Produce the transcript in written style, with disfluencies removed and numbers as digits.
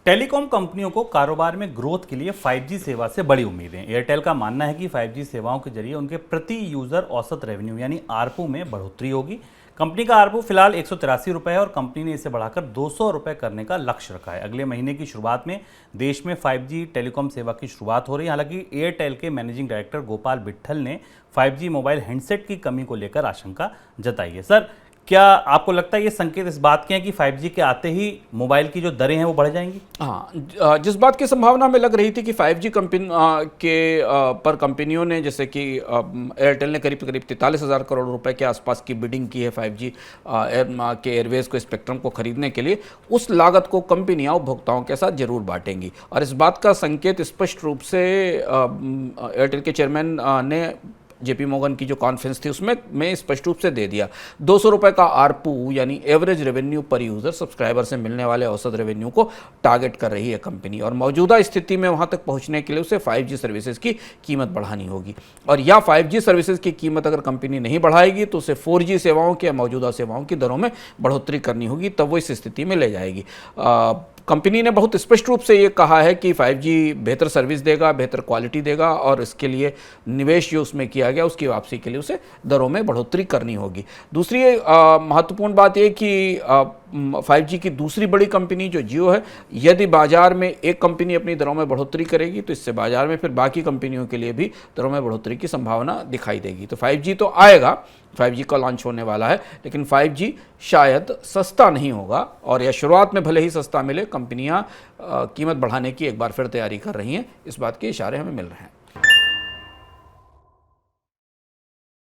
Telecom कंपनियों को कारोबार में ग्रोथ के लिए 5G सेवा से बड़ी उम्मीदें। एयरटेल का मानना है कि 5G सेवाओं के जरिए उनके प्रति यूजर औसत रेवेन्यू यानी आरपू में बढ़ोतरी होगी। कंपनी का आरपू फिलहाल 183 रुपये है और कंपनी ने इसे बढ़ाकर 200 रुपये करने का लक्ष्य रखा है। अगले महीने की शुरुआत में देश में 5G टेलीकॉम सेवा की शुरुआत हो रही है। हालांकि एयरटेल के मैनेजिंग डायरेक्टर गोपाल विट्ठल ने 5G मोबाइल हैंडसेट की कमी को लेकर आशंका जताई है। सर, क्या आपको लगता है ये संकेत इस बात के हैं कि 5G के आते ही मोबाइल की जो दरें हैं वो बढ़ जाएंगी? हाँ, जिस बात की संभावना में लग रही थी कि 5G पर कंपनियों ने, जैसे कि एयरटेल ने करीब 43,000 करोड़ रुपए के आसपास की बिडिंग की है 5G के एयरवेज को, स्पेक्ट्रम को खरीदने के लिए, उस लागत को कंपनियां उपभोक्ताओं के साथ जरूर बांटेंगी। और इस बात का संकेत स्पष्ट रूप से एयरटेल के चेयरमैन ने जेपी मोर्गन की जो कॉन्फ्रेंस थी उसमें मैं स्पष्ट रूप से दे दिया। 200 रुपये का आरपू यानी एवरेज रेवेन्यू पर यूज़र, सब्सक्राइबर से मिलने वाले औसत रेवेन्यू को टारगेट कर रही है कंपनी। और मौजूदा स्थिति में वहां तक पहुंचने के लिए उसे 5G सर्विसेज की कीमत बढ़ानी होगी। और या 5G सर्विसेज की कीमत अगर कंपनी नहीं बढ़ाएगी तो उसे 4G सेवाओं की या मौजूदा सेवाओं की दरों में बढ़ोतरी करनी होगी, तब वो इस स्थिति में ले जाएगी। कंपनी ने बहुत स्पष्ट रूप से ये कहा है कि 5G बेहतर सर्विस देगा, बेहतर क्वालिटी देगा और इसके लिए निवेश जो उसमें किया गया उसकी वापसी के लिए उसे दरों में बढ़ोतरी करनी होगी। दूसरी महत्वपूर्ण बात यह कि 5G की दूसरी बड़ी कंपनी जो जियो है, यदि बाजार में एक कंपनी अपनी दरों में बढ़ोतरी करेगी तो इससे बाजार में फिर बाकी कंपनियों के लिए भी दरों में बढ़ोतरी की संभावना दिखाई देगी। तो 5G तो आएगा, 5G का लॉन्च होने वाला है, लेकिन 5G शायद सस्ता नहीं होगा। और या शुरुआत में भले ही सस्ता मिले, कंपनियां कीमत बढ़ाने की एक बार फिर तैयारी कर रही हैं, इस बात के इशारे हमें मिल रहे हैं।